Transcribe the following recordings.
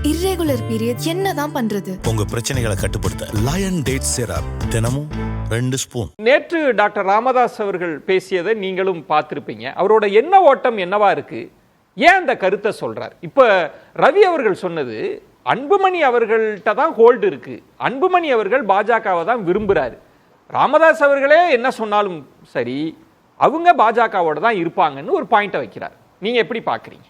Irregular period என்னதான் பண்றது? உங்க பிரச்சனைகளை கட்டுப்படுத்த லயன் டேட் சிரப் தினமும் 2 ஸ்பூன். நேற்று டாக்டர் ராமதாஸ் அவர்கள் பேசியதை நீங்களும் பார்த்திருப்பீங்க. அவரோட எண்ண ஓட்டம் என்னவா இருக்கு, ஏன் அந்த கருத்தை சொல்றார்? இப்ப ரவி அவர்கள் சொன்னது அன்புமணி அவர்கள்ட்ட தான் ஹோல்டு இருக்கு, அன்புமணி அவர்கள் பாஜகவை தான் விரும்புறாரு. ராமதாஸ் அவர்களே என்ன சொன்னாலும் சரி, அவங்க பாஜகவோட தான் இருப்பாங்கன்னு ஒரு பாயிண்ட வைக்கிறார். நீங்க எப்படி பாக்குறீங்க?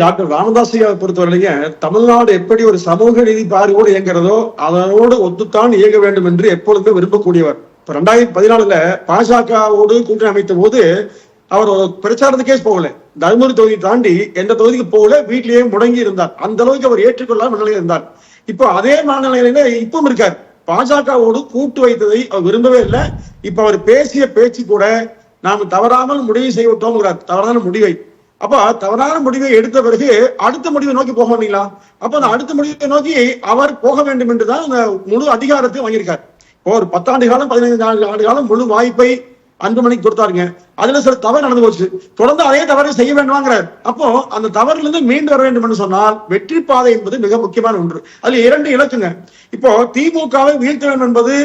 டாக்டர் ராமதாஸை பொறுத்தவரையிலேயே தமிழ்நாடு எப்படி ஒரு சமூக நீதி பார்வையோடு இயங்குறதோ அதனோடு ஒத்துத்தான் இயங்க வேண்டும் என்று எப்பொழுதுமே விரும்பக்கூடியவர். இப்ப 2014 பாஜகவோடு கூட்டணி அமைத்த போது அவர் பிரச்சாரத்துக்கே போகல, தர்மபுரி தொகுதி தாண்டி எந்த தொகுதிக்கு போகல, வீட்டிலேயே முடங்கி இருந்தார். அந்த அளவுக்கு அவர் ஏற்றுக்கொள்ளாத மனநிலையில் இருந்தார். இப்போ அதே மனநிலையில இப்பவும் இருக்கார். பாஜகவோடு கூட்டு வைத்ததை அவர் விரும்பவே இல்லை. இப்ப அவர் பேசிய பேச்சு கூட நாம் தவறாமல் முடிவு செய்யவிட்டோம்ங்கிறார், தவறான முடிவை. அப்ப தவறான முடிவை எடுத்த பிறகு அடுத்த முடிவை நோக்கி போக மாட்டீங்களா? அப்ப அந்த அடுத்த முடிவை நோக்கி அவர் போக வேண்டும் என்றுதான் அந்த முழு அதிகாரத்தை வாங்கியிருக்கார். ஒரு 10 ஆண்டு காலம் 15 ஆண்டு காலம் முழு வாய்ப்பை அன்புமணிக்கு கொடுத்தாருங்க. அதுல சில தவறு நடந்து போச்சு, தொடர்ந்து அதே தவறை செய்ய வேண்டுமாங்கிறார். அப்போ அந்த தவறுல இருந்து மீண்டு வர வேண்டும் என்று சொன்னால் வெற்றி பாதை என்பது மிக முக்கியமான ஒன்று. அதுல 2 இலக்குங்க. இப்போ திமுகவை வீழ்த்த வேண்டும் என்பது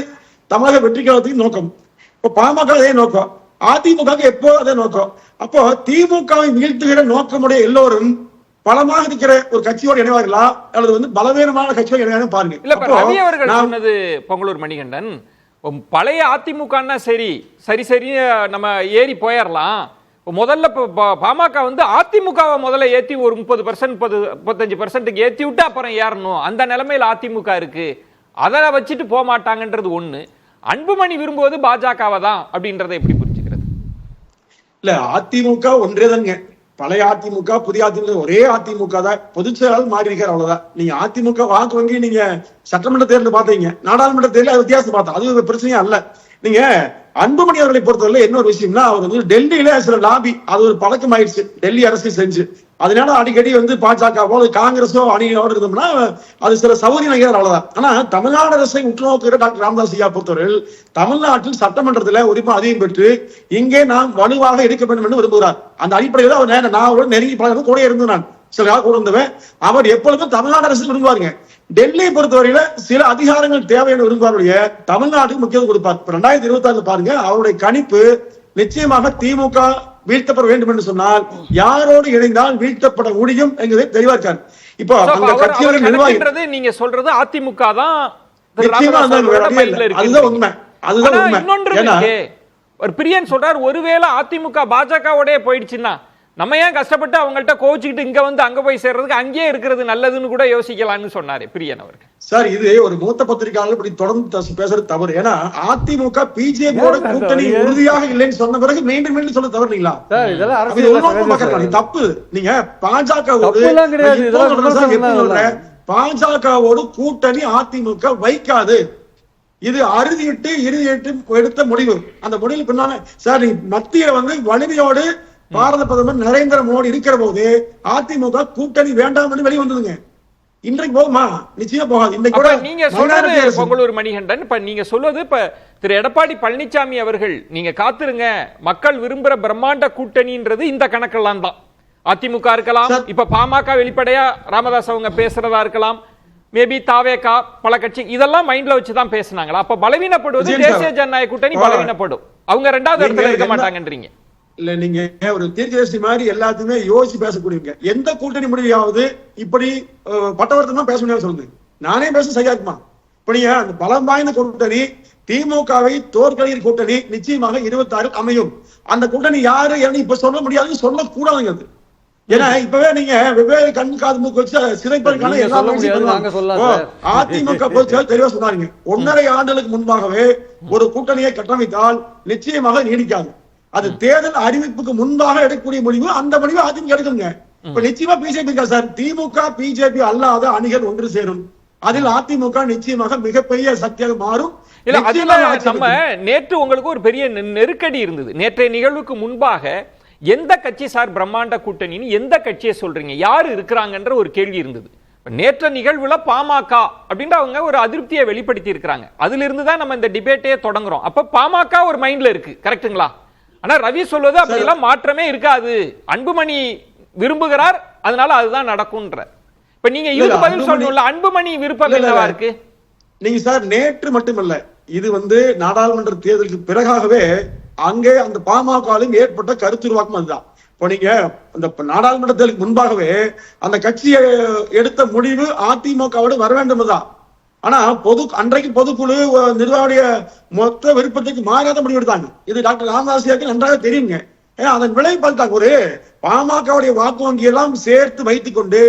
தமிழக வெற்றி கழகத்தின் நோக்கம். இப்போ பாமக அதே நோக்கம், அதிமுக எப்போ அதே நோக்கம். அப்போ திமுகவை வீழ்த்துகிற நோக்கமுடைய எல்லோரும் பலமாக இருக்கிற ஒரு கட்சியோடு இணைவார்களா அல்லது பலவீனமான கட்சியோடு இணைவாங்க பாருங்க. இல்ல ரவி அவர்கள் சொன்னது பொங்கலூர் மணிகண்டன், பழைய அதிமுகன்னா சரி சரி சரி நம்ம ஏறி போயிடலாம். முதல்ல பாமக அதிமுகவை முதல்ல ஏத்தி ஒரு 30% 35% ஏத்தி விட்டு அப்புறம் ஏறணும், அந்த நிலைமையில அதிமுக இருக்கு, அதை வச்சுட்டு போக மாட்டாங்கன்றது ஒண்ணு. அன்புமணி விரும்புவது பாஜகவை தான் அப்படின்றத எப்படி புரிஞ்சுக்கிறது? இல்ல, அதிமுக ஒன்றேதாங்க. பழைய அதிமுக புதிய அதிமுக ஒரே அதிமுக தான், பொதுச் செயலாளர் மாறி இருக்காரு, அவ்வளவுதான். நீங்க அதிமுக வாக்கு வங்கி நீங்க சட்டமன்ற தேர்தல் பாத்தீங்க, நாடாளுமன்ற தேர்தல் வித்தியாசம் பார்த்தோம், அது பிரச்சனையா அல்ல. நீங்க அன்புமணி அவர்களை பொறுத்தவரை என்ன ஒரு விஷயம்னா, அவர் டெல்லியில சில லாபி, அது ஒரு பழக்கம் ஆயிடுச்சு டெல்லி அரசு செஞ்சு. அதனால அடிக்கடி பாஜகவோ காங்கிரஸோ அணியோடு இருந்தோம்னா அது சில சௌகரியம், அவ்வளவுதான். ஆனா தமிழ்நாடு அரசை உற்றுநோக்குகிற டாக்டர் ராமதாஸ் ஐயா பொறுத்தவரை தமிழ்நாட்டில் சட்டமன்றத்துல உரிமை அதிகம் பெற்று இங்கே நாம் வலுவாக இருக்க வேண்டும் என்று விரும்புகிறார். அந்த அடிப்படையில் அவர் நான் நெருங்கி பழக கூட இருந்து நான் சில காலம் கூட இருந்தவன். அவர் எப்பொழுதும் தமிழ்நாடு அரசு விரும்புவாருங்க. டெல்லியை பொறுத்தவரையில சில அதிகாரங்கள் தேவை என்று விரும்புவாருடைய தமிழ்நாட்டுக்கு முக்கியத்துவம் கொடுப்பார். 2026 பாருங்க, அவருடைய கணிப்பு நிச்சயமாக திமுக வீழ்த்தப்பட வேண்டும் என்று சொன்னால் யாரோடு இணைந்தால் வீழ்த்தப்பட முடியும் என்பதை தெளிவா இருக்காரு. இப்போ அந்த கட்சியோட நிர்வாகிகள் நீங்க சொல்றது அதிமுக தான், அதுதான் உண்மை, அதுதான் உண்மை. இன்னொன்று ஒரு பிரியன் சொல்றார், ஒருவேளை அதிமுக பாஜகவோடய போயிடுச்சுன்னா நம்ம ஏன் கஷ்டப்பட்டு அவங்கள்ட்ட கோச்சிக்கிட்டு இங்க அங்க போய் சேர்றதுக்கு, அங்கேயே இருக்கிறது நல்லதுன்னு கூட யோசிக்கலாம்னு சொன்னாரு பிரியன் அவர்கள். சார், இது ஒரு மூத்த பத்திரிகையாளர் இப்படி தொடர்ந்து பேசுறது தவறு. ஏன்னா அதிமுக பிஜேபியோட கூட்டணி உறுதியாக இல்லைன்னு சொன்ன பிறகு மீண்டும் மீண்டும் சொல்ல தவறுங்களா? தப்பு. நீங்க பாஜகவோடு கூட்டணி அதிமுக வைக்காது. இது அறுதியிட்டு எடுத்த முடிவு. அந்த முடிவு பின்னால சார், நீ மத்திய வலிமையோடு பாரத பிரதமர் நரேந்திர மோடி இருக்கிற போது அதிமுக கூட்டணி வேண்டாம் என்று வெளியே வந்ததுங்க. இன்றைக்கு போகுமா? நிச்சயம் போகாது. நீங்க சொல்றது பொங்கலூர் மணிகண்டன், இப்ப நீங்க சொல்வது திரு எடப்பாடி பழனிசாமி அவர்கள், நீங்க காத்திருங்க, மக்கள் விரும்புற பிரம்மாண்ட கூட்டணின்றது இந்த கணக்கெல்லாம் தான். அதிமுக இருக்கலாம், இப்ப பாமக வெளிப்படையா ராமதாஸ் அவங்க பேசுறதா இருக்கலாம், மேபி தாவேகா பல கட்சி, இதெல்லாம் மைண்ட்ல வச்சுதான் பேசினாங்களா? அப்ப பலவீனப்படுவது தேசிய ஜனநாயக கூட்டணி பலவீனப்படும், அவங்க 2வது இடத்துல இருக்க மாட்டாங்கன்றீங்க. இல்ல, நீங்க ஒரு தீர்க்கதரிசி மாதிரி எல்லாத்தையுமே யோசிச்சு பேசக்கூடியவங்க. எந்த கூட்டணி முடியாவது இப்படி பட்டவர்த்தமா பேச முடியாது சொல்லுங்க. நானே பேச சரியா இருக்குமா? இப்ப நீங்க அந்த பலம் வாய்ந்த கூட்டணி திமுகவை தோற்கடிக்கிற கூட்டணி நிச்சயமாக 26 அமையும். அந்த கூட்டணி யாரு இப்ப சொல்ல முடியாது, சொல்லக்கூடாதுங்க. ஏன்னா இப்பவே நீங்க வெவ்வேறு கண் காது மூக்கு வச்சு சிறைப்பதற்கான அதிமுக தெளிவா சொன்னாங்க. 1.5 ஆண்டுகளுக்கு முன்பாகவே ஒரு கூட்டணியை கட்டமைத்தால் நிச்சயமாக நீடிக்காது. அது தேர்தல் அறிவிப்புக்கு முன்பாக எடுக்கக்கூடிய முடிவு, அந்த முடிவு அதிமுக எடுக்குங்க. இப்ப நிச்சயமா பிஜேபி சார், திமுக பிஜேபி அல்லாத அணிகள் ஒன்று சேரும், அதில் அதிமுக நிச்சயமாக மிகப்பெரிய சக்தியாக மாறும். இல்ல, அதுல நம்ம நேற்று உங்களுக்கு ஒரு பெரிய நெருக்கடி இருந்தது. நேற்றைய நிகழ்வுக்கு முன்பாக எந்த கட்சி சார் பிரம்மாண்ட கூட்டணின்னு எந்த கட்சியை சொல்றீங்க, யாரு இருக்கிறாங்கன்ற ஒரு கேள்வி இருந்தது. நேற்று நிகழ்வுல பாமக அப்படின்ற அவங்க ஒரு அதிருப்தியை வெளிப்படுத்தி இருக்கிறாங்க. அதுல இருந்து தான் நம்ம இந்த டிபேட்டே தொடங்குறோம். அப்ப பாமக ஒரு மைண்ட்ல இருக்கு, கரெக்ட்டுங்களா? ஆனா ரவி சொல்வது அப்படிலாம் மாற்றமே இருக்காது, அன்புமணி விரும்புகிறார், அதனால அதுதான் நடக்கும்ன்ற. இப்ப நீங்க இதுக்கு பதில் சொல்லணும்ல. அன்புமணி விருப்பம் என்னவா இருக்கு? நீங்க சார் நேற்று மட்டுமல்ல, இது நாடாளுமன்ற தேர்தலுக்கு பிறகாகவே அங்கே அந்த பாமகவிலும் ஏற்பட்ட கருத்துருவாக்கம் அதுதான். இப்போ நீங்க அந்த நாடாளுமன்ற தேர்தலுக்கு முன்பாகவே அந்த கட்சியை எடுத்த முடிவு அதிமுகவோடு வர வேண்டும் தான். ஆனா அன்றைக்கு பொதுக்குழு நிர்வாகிய மொத்த விருப்பத்துக்கு மாறாத முடிவு எடுத்தாங்க. இது டாக்டர் ராமதாசியாருக்கு நன்றாக தெரியுங்க. அதன் விளைவு பார்த்தாங்க. ஒரு பாமகவுடைய வாக்கு வங்கி எல்லாம் சேர்த்து வைத்துக் கொண்டு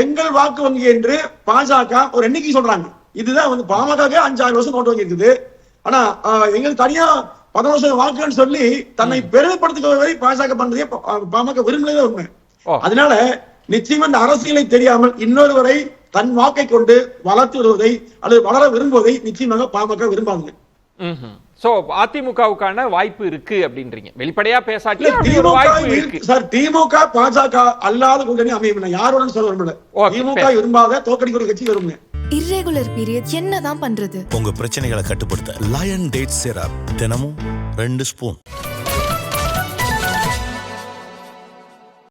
எங்கள் வாக்கு வங்கி என்று பாஜக ஒரு எண்ணிக்கை சொல்றாங்க. இதுதான் பாமக 5-6 வருஷம் நோட்டு வங்கி இருக்குது. ஆனா எங்களுக்கு தனியா 11 வாக்குன்னு சொல்லி தன்னை பெருமைப்படுத்திக்க வரை பாஜக பண்றதே பாமக விரும்புறதே உண்மை. அதனால நிச்சயமா இந்த அரசியலை தெரியாமல் இன்னொருவரை தன் வாக்கை கொண்டு வளர்த்து வருவதை அல்லது வளர விரும்புவதை நிச்சயமாக பாமக விரும்பாங்க. சோ அதிமுகவுக்கான வாய்ப்பு இருக்கு அப்படின்றீங்க. வெளிப்படையா பேசாட்டி வாய்ப்பு இருக்கு சார். திமுக பாஜக அல்லாத கூட்டணி அமையும். யாருடன் சொல்ல விரும்பல. திமுக விரும்பாத தோக்கடிக்கிற கட்சி விரும்புங்க. இர்ரெகுலர் பீரியட் என்னதான் பண்றது? உங்க பிரச்சனைகளை கட்டுப்படுத்த லயன் டேட் சிரப் தினமும் 2 ஸ்பூன்.